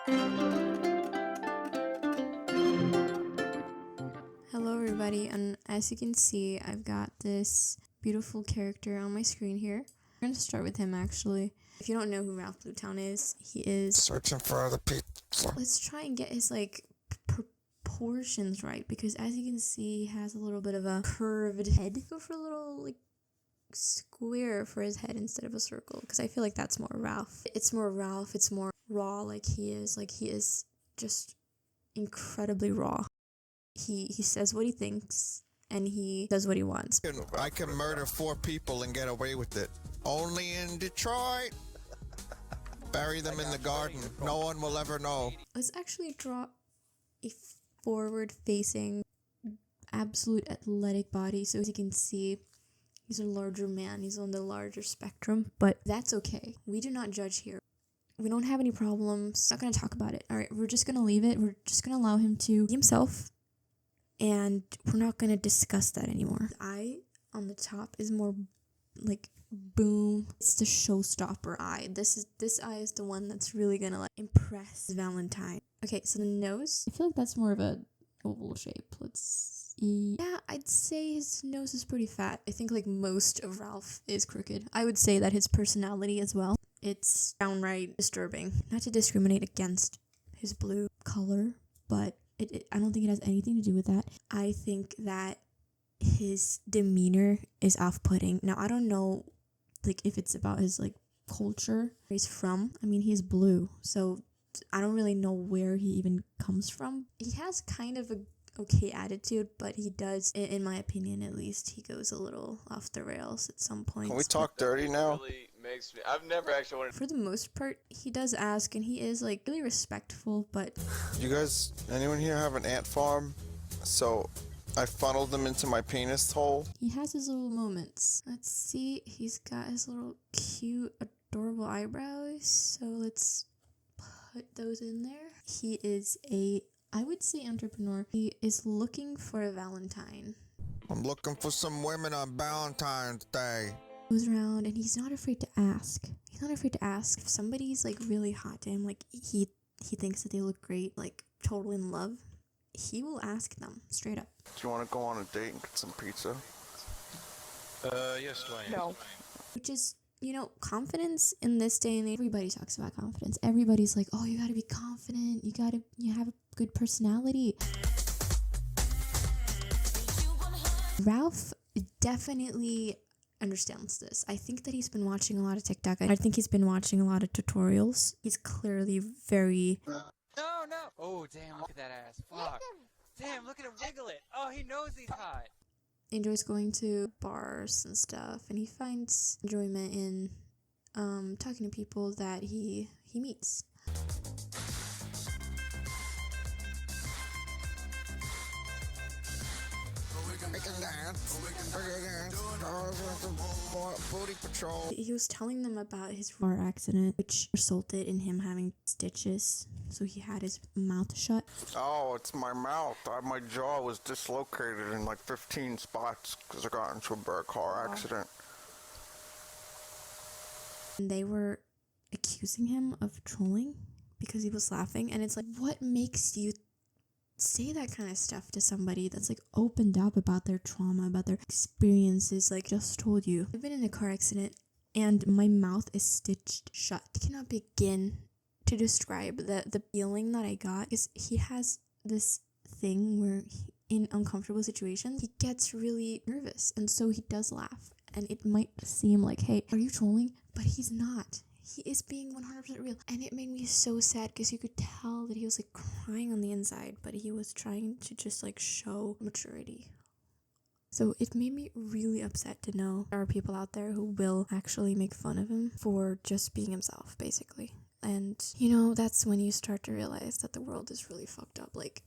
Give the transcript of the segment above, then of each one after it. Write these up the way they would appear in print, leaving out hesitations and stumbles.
Hello everybody, and as you can see, I've got this beautiful character on my screen here. We're gonna start with him actually. If you don't know who Ralph Bluetown is, he is searching for other people. Let's try and get his proportions right, because as you can see, he has a little bit of a curved head. Go for a little like square for his head instead of a circle, because I feel like that's more Ralph. It's more Ralph, it's more raw like he is just incredibly raw. He says what he thinks and he does what he wants. I can murder 4 people and get away with it. Only in Detroit. Bury them in the garden. No one will ever know. Let's actually draw a forward-facing, absolute athletic body. So as you can see, he's a larger man. He's on the larger spectrum, but that's okay. We do not judge here. We don't have any problems. Not going to talk about it. All right, we're just going to leave it. We're just going to allow him to be himself. And we're not going to discuss that anymore. The eye on the top is more like boom. It's the showstopper eye. This eye is the one that's really going to like impress Valentine. Okay, so the nose. I feel like that's more of a oval shape. Let's see. Yeah, I'd say his nose is pretty fat. I think like most of Ralph is crooked. I would say that his personality as well. It's downright disturbing. Not to discriminate against his blue color, but I don't think it has anything to do with that. I think that his demeanor is off-putting. Now, I don't know, like, if it's about his, like, culture, where he's from. I mean, he's blue, so I don't really know where he even comes from. He has kind of a okay attitude, but he does, in my opinion at least, he goes a little off the rails at some points. Can we talk dirty now? Really makes me. I've never actually wanted. For the most part, he does ask, and he is like really respectful, but You guys, anyone here have an ant farm? So I funneled them into my penis hole. he has his little moments. Let's see, he's got his little cute, adorable eyebrows, so let's put those in there. He is I would say entrepreneur. He is looking for a Valentine. I'm looking for some women on Valentine's Day. Goes around and he's not afraid to ask. He's not afraid to ask if somebody's like really hot to him, like he thinks that they look great, like totally in love. He will ask them straight up. Do you want to go on a date and get some pizza? Yes, Dwayne. No. Which is, you know, confidence in this day and age. Everybody talks about confidence. Everybody's like, oh, you gotta be confident. You have a good personality. Ralph definitely understands this. I think that he's been watching a lot of TikTok. I think he's been watching a lot of tutorials. He's clearly very... No. Oh, damn, look at that ass. Fuck. Damn, look at him wiggle it. Oh, he knows he's hot. enjoys going to bars and stuff, and he finds enjoyment in talking to people that he meets. He was telling them about his car accident, which resulted in him having stitches, so he had his mouth shut. Oh, it's my mouth. My jaw was dislocated in like 15 spots because I got into a bad car accident. And they were accusing him of trolling because he was laughing, and it's like, what makes you say that kind of stuff to somebody that's like opened up about their trauma, about their experiences? Like, just told you, I've been in a car accident and my mouth is stitched shut. I cannot begin to describe the feeling that I got, because he has this thing where in uncomfortable situations he gets really nervous, and so he does laugh, and it might seem like, hey, are you trolling? But he's not. He is being 100% real, and it made me so sad because you could tell that he was like crying on the inside, but he was trying to just like show maturity. So it made me really upset to know there are people out there who will actually make fun of him for just being himself, basically. And you know, that's when you start to realize that the world is really fucked up. Like,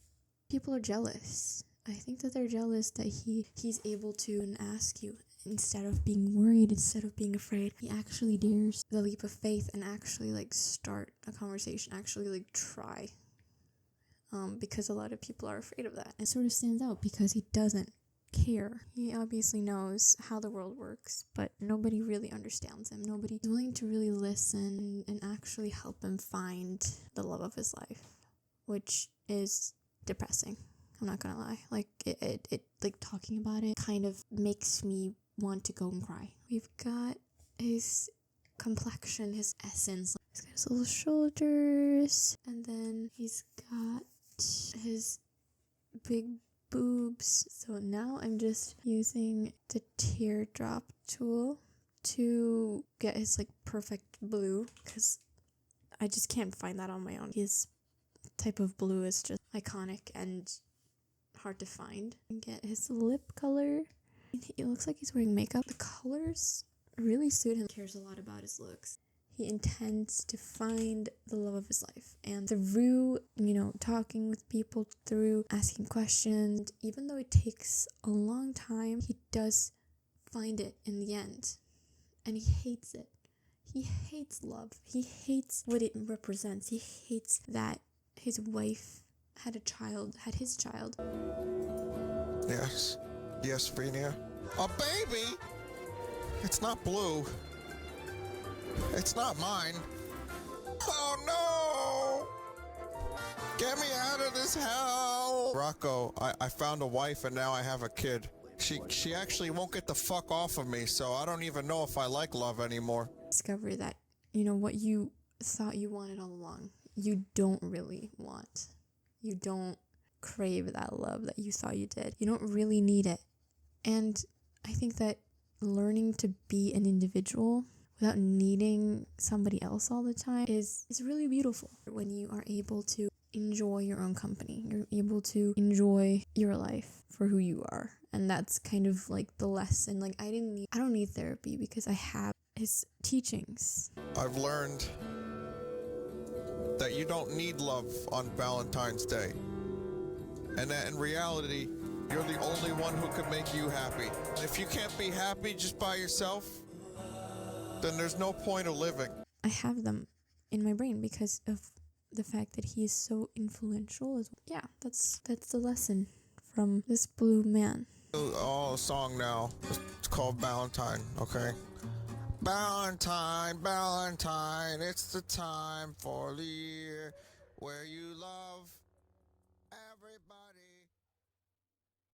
people are jealous. I think that they're jealous that he's able to ask you. Instead of being worried, instead of being afraid, he actually dares the leap of faith and actually like start a conversation, actually like try. Because a lot of people are afraid of that. It sort of stands out because he doesn't. care. He obviously knows how the world works, but nobody really understands him. Nobody's willing to really listen and actually help him find the love of his life, which is depressing. I'm not gonna lie. Like it like talking about it kind of makes me want to go and cry. We've got his complexion, his essence. He's got his little shoulders, and then he's got his big boobs. So now I'm just using the teardrop tool to get his like perfect blue, because I just can't find that on my own. His type of blue is just iconic and hard to find. And get his lip color. It looks like he's wearing makeup. The colors really suit him. He cares a lot about his looks. He intends to find the love of his life. And through, talking with people, through asking questions, even though it takes a long time, he does find it in the end. And he hates it. He hates love. He hates what it represents. He hates that his wife had his child. Yes, Vinny. A baby? It's not blue. It's not mine. Oh no! Get me out of this hell! Rocco, I found a wife and now I have a kid. She actually won't get the fuck off of me, so I don't even know if I like love anymore. Discover that, what you thought you wanted all along, you don't really want. You don't crave that love that you thought you did. You don't really need it. And I think that learning to be an individual without needing somebody else all the time is really beautiful. When you are able to enjoy your own company, you're able to enjoy your life for who you are. And that's kind of like the lesson. Like I don't need therapy because I have his teachings. I've learned that you don't need love on Valentine's Day. And that in reality, you're the only one who can make you happy. And if you can't be happy just by yourself, then there's no point of living. I have them in my brain because of the fact that he is so influential. Yeah, that's the lesson from this blue man. Oh, a song now. It's called Valentine, okay? Valentine, Valentine, it's the time for the year where you love everybody.